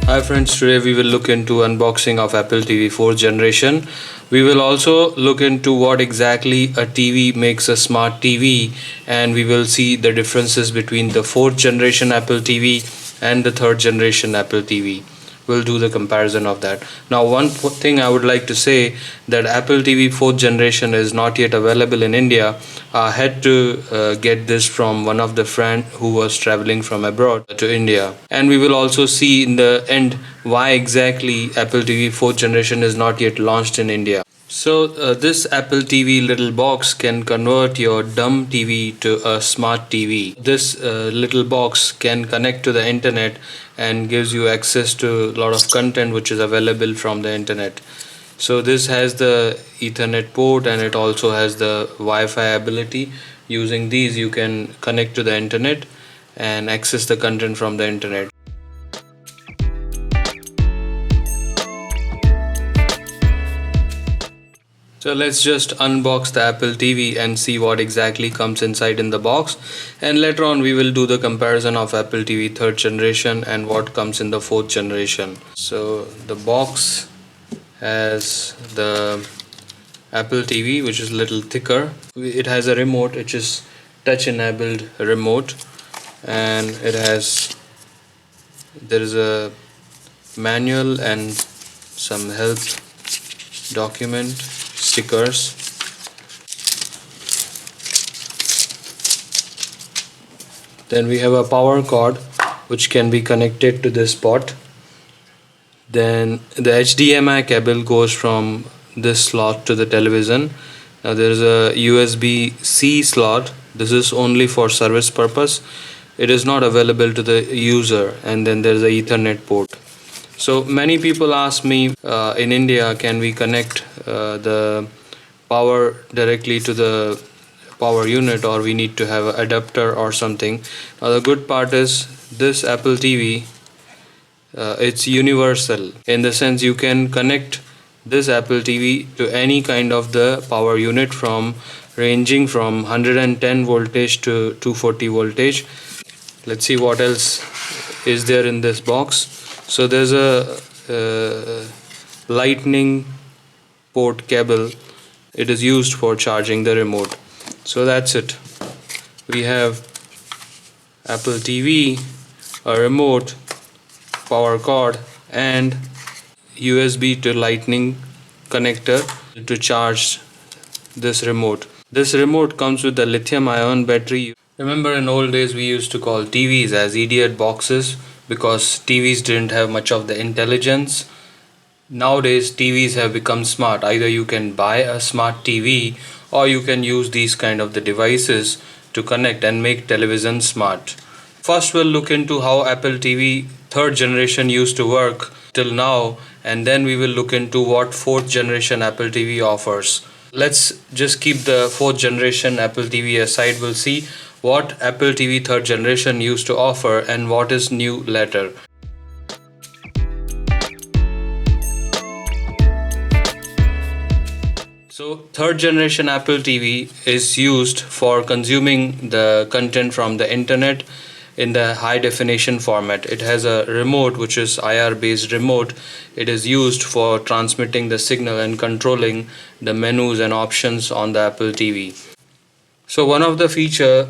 Hi friends, today we will look into unboxing of Apple TV 4th generation. We will also look into what exactly a TV makes a smart TV, and we will see the differences between the 4th generation Apple TV and the 3rd generation Apple TV. We'll do the comparison of that. Now, one thing I would like to say that Apple TV 4th generation is not yet available in India. I had to get this from one of the friend who was traveling from abroad to India, and we will also see in the end why exactly Apple TV 4th generation is not yet launched in India. So this Apple TV little box can convert your dumb TV to a smart TV. This little box can connect to the internet and gives you access to a lot of content which is available from the internet. So this has the Ethernet port and it also has the Wi-Fi ability. Using these you can connect to the internet and access the content from the internet. So let's just unbox the Apple TV and see what exactly comes inside in the box, and later on we will do the comparison of Apple TV 3rd generation and what comes in the 4th generation. So the box has the Apple TV, which is a little thicker. It has a remote, which is touch enabled remote, and there is a manual and some help document, stickers. Then we have a power cord which can be connected to this pot. Then the HDMI cable goes from this slot to the television. Now there is a USB-C slot. This is only for service purpose. It is not available to the user. And then there is a Ethernet port. So many people ask me in India, can we connect the power directly to the power unit, or we need to have an adapter or something. Now the good part is this Apple TV, it's universal in the sense you can connect this Apple TV to any kind of the power unit, from ranging from 110 voltage to 240 voltage. Let's see what else is there in this box. So there's a lightning port cable. It is used for charging the remote. So that's it. We have Apple TV, a remote, power cord, and USB to lightning connector to charge this remote. This remote comes with the lithium ion battery. Remember, in old days we used to call TVs as idiot boxes because TVs didn't have much of the intelligence. Nowadays TVs have become smart. Either you can buy a smart TV or you can use these kind of the devices to connect and make television smart. First we'll look into how Apple TV 3rd generation used to work till now, and then we will look into what 4th generation Apple TV offers. Let's just keep the 4th generation Apple TV aside. We'll see what Apple TV 3rd generation used to offer and what is new later. So 3rd generation Apple TV is used for consuming the content from the internet in the high definition format. It has a remote which is IR based remote. It is used for transmitting the signal and controlling the menus and options on the Apple TV. So one of the feature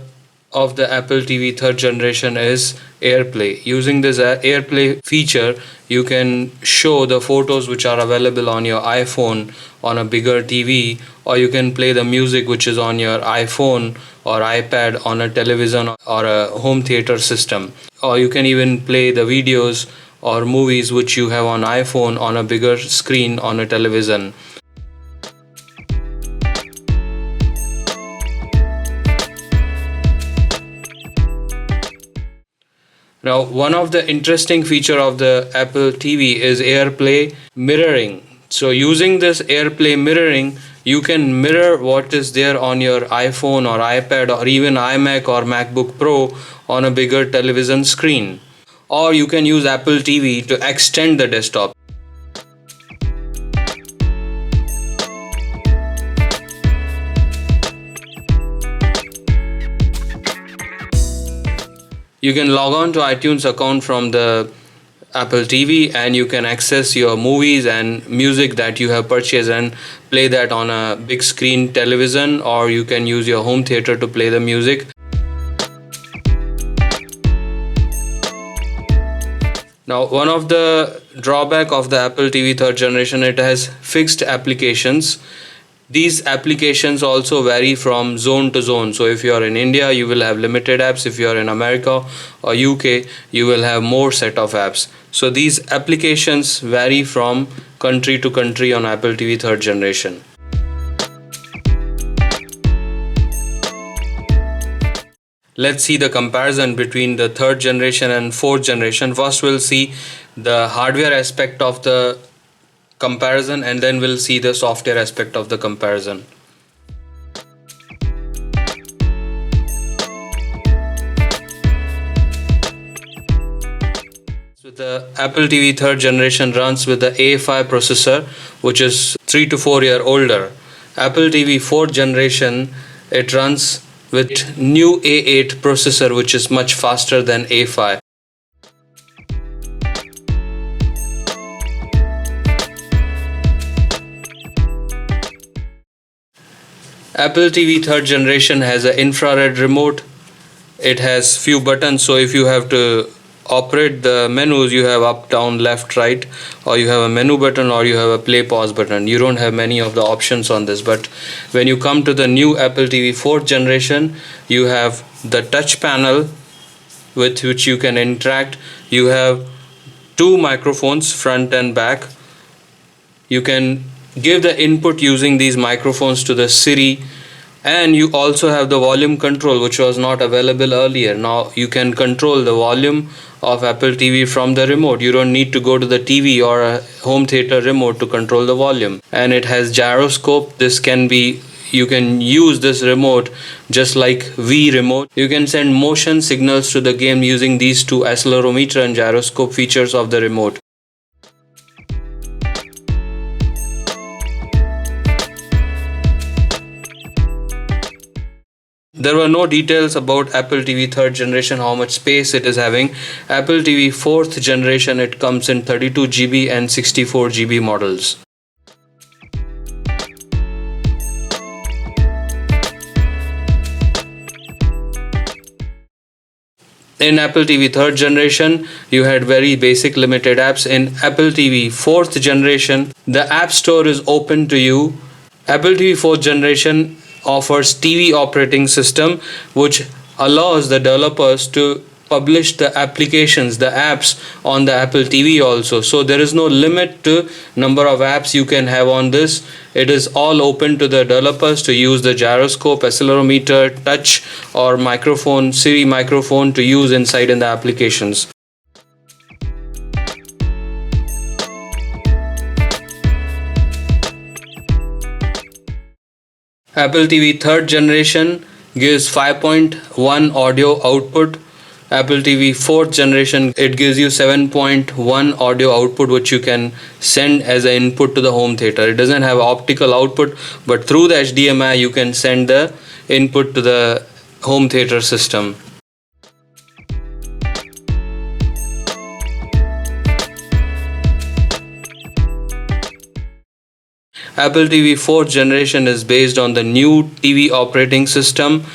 of the Apple TV 3rd generation is Airplay. Using this Airplay feature, you can show the photos which are available on your iPhone on a bigger TV, or you can play the music which is on your iPhone or iPad on a television or a home theater system, or you can even play the videos or movies which you have on iPhone on a bigger screen on a television. Now, one of the interesting feature of the Apple TV is Airplay mirroring. So using this Airplay mirroring, you can mirror what is there on your iPhone or iPad or even iMac or MacBook Pro on a bigger television screen. Or you can use Apple TV to extend the desktop. You can log on to iTunes account from the Apple TV, and you can access your movies and music that you have purchased and play that on a big screen television, or you can use your home theater to play the music. Now, one of the drawback of the Apple TV 3rd generation, it has fixed applications. These applications also vary from zone to zone. So if you are in India, you will have limited apps. If you are in America or UK, you will have more set of apps. So these applications vary from country to country on Apple TV 3rd generation. Let's see the comparison between the 3rd generation and 4th generation. First, we'll see the hardware aspect of the comparison, and then we'll see the software aspect of the comparison. So the Apple TV 3rd generation runs with the A5 processor, which is 3 to 4 years older. Apple TV 4th generation, it runs with new A8 processor, which is much faster than A5. Apple TV 3rd generation has an infrared remote. It has few buttons, so if you have to operate the menus, you have up, down, left, right, or you have a menu button, or you have a play pause button. You don't have many of the options on this. But when you come to the new Apple TV 4th generation, you have the touch panel with which you can interact. You have two microphones, front and back. You can give the input using these microphones to the SIRI, and you also have the volume control, which was not available earlier. Now you can control the volume of Apple TV from the remote. You don't need to go to the TV or a home theater remote to control the volume. And it has gyroscope. This can be, you can use this remote just like Wii remote. You can send motion signals to the game using these two accelerometer and gyroscope features of the remote. There were no details about Apple TV 3rd generation, how much space it is having. Apple TV 4th generation, it comes in 32 GB and 64 GB models. In Apple TV 3rd generation, you had very basic limited apps. In Apple TV 4th generation, the App Store is open to you. Apple TV 4th generation offers TV operating system, which allows the developers to publish the applications, the apps on the Apple TV also. So there is no limit to number of apps you can have on this. It is all open to the developers to use the gyroscope, accelerometer, touch, or microphone, SIRI microphone to use inside in the applications. Apple TV 3rd generation gives 5.1 audio output. Apple TV 4th generation, it gives you 7.1 audio output, which you can send as an input to the home theater. It doesn't have optical output, but through the HDMI you can send the input to the home theater system. Apple TV 4th generation is based on the new TV operating system.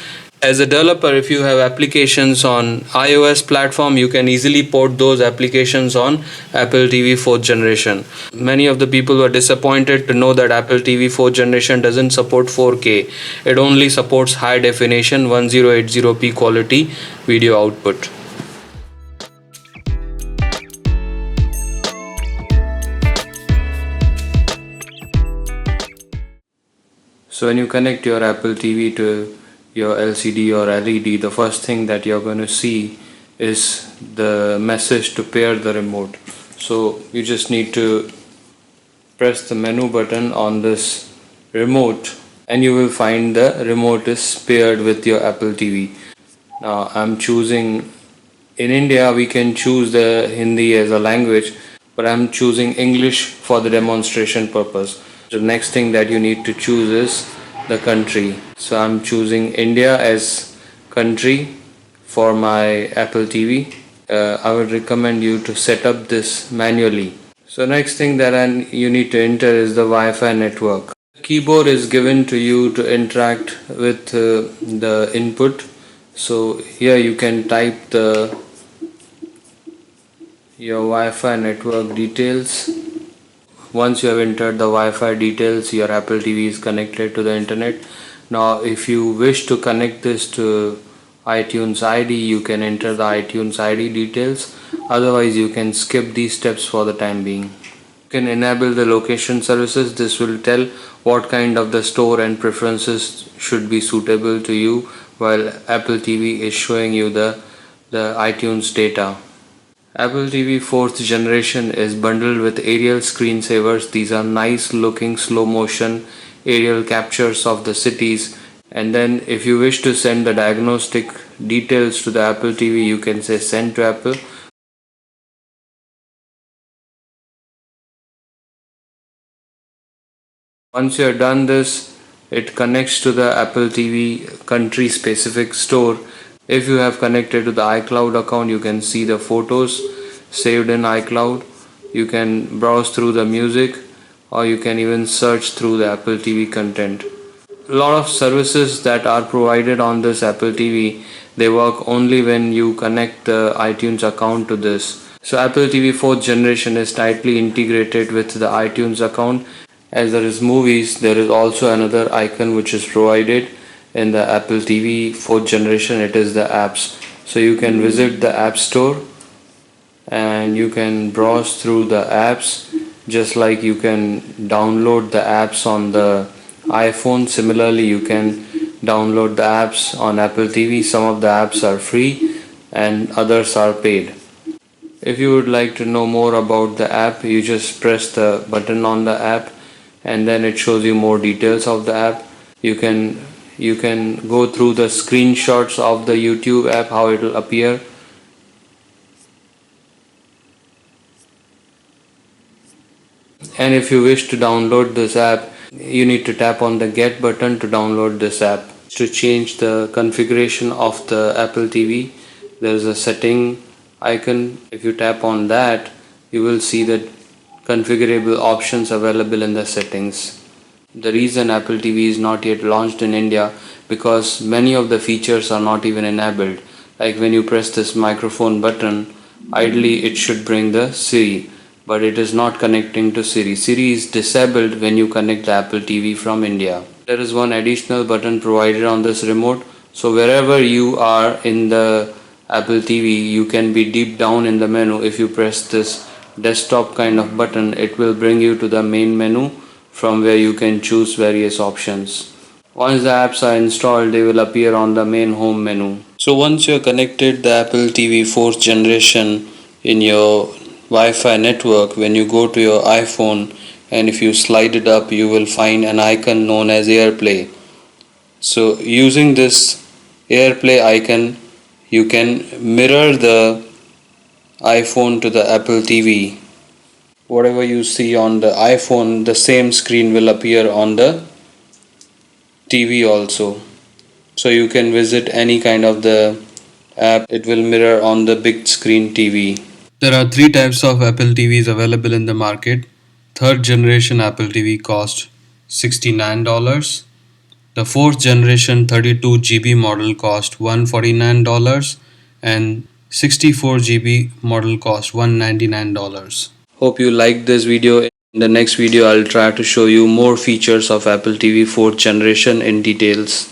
As a developer, if you have applications on iOS platform, you can easily port those applications on Apple TV 4th generation. Many of the people were disappointed to know that Apple TV 4th generation doesn't support 4K. It only supports high definition 1080p quality video output. So when you connect your Apple TV to your LCD or LED, the first thing that you're going to see is the message to pair the remote. So you just need to press the menu button on this remote and you will find the remote is paired with your Apple TV. Now I'm choosing, in India we can choose the Hindi as a language, but I'm choosing English for the demonstration purpose. The next thing that you need to choose is the country. So I'm choosing India as country for my Apple TV, I would recommend you to set up this manually. So next thing that you need to enter is the Wi-Fi network. The keyboard is given to you to interact with the input. So here you can type your Wi-Fi network details. Once you have entered the Wi-Fi details, your Apple TV is connected to the internet. Now if you wish to connect this to iTunes ID, you can enter the iTunes ID details. Otherwise you can skip these steps for the time being. You can enable the location services. This will tell what kind of the store and preferences should be suitable to you, while Apple TV is showing you the iTunes data. Apple TV 4th generation is bundled with aerial screensavers. These are nice looking slow motion aerial captures of the cities. And then if you wish to send the diagnostic details to the Apple TV, you can say send to Apple. Once you have done this, it connects to the Apple TV country specific store. If you have connected to the iCloud account, you can see the photos saved in iCloud. You can browse through the music, or you can even search through the Apple TV content. A lot of services that are provided on this Apple TV, they work only when you connect the iTunes account to this. So Apple TV 4th generation is tightly integrated with the iTunes account. As there is movies, there is also another icon which is provided in the Apple TV 4th generation. It is the apps. So you can visit the App Store and you can browse through the apps, just like you can download the apps on the iPhone. Similarly, you can download the apps on Apple TV. Some of the apps are free and others are paid. If you would like to know more about the app, you just press the button on the app and then it shows you more details of the app. You can go through the screenshots of the YouTube app, how it will appear. And if you wish to download this app, you need to tap on the get button to download this app. To change the configuration of the Apple TV, there is a setting icon. If you tap on that, you will see the configurable options available in the settings. The reason Apple TV is not yet launched in India, because many of the features are not even enabled. Like when you press this microphone button, ideally it should bring the SIRI, but it is not connecting to SIRI. SIRI is disabled when you connect the Apple TV from India. There is one additional button provided on this remote. So wherever you are in the Apple TV, you can be deep down in the menu. If you press this desktop kind of button, it will bring you to the main menu from where you can choose various options. Once the apps are installed, they will appear on the main home menu. So once you are connected the Apple TV 4th generation in your Wi-Fi network, when you go to your iPhone and if you slide it up, you will find an icon known as Airplay. So using this Airplay icon, you can mirror the iPhone to the Apple TV. Whatever you see on the iPhone, the same screen will appear on the TV also. So you can visit any kind of the app, it will mirror on the big screen TV. There are three types of Apple TVs available in the market. Third generation Apple TV cost $69. The fourth generation 32 GB model cost $149 and 64 GB model cost $199. Hope you liked this video. In the next video, I'll try to show you more features of Apple TV 4th generation in details.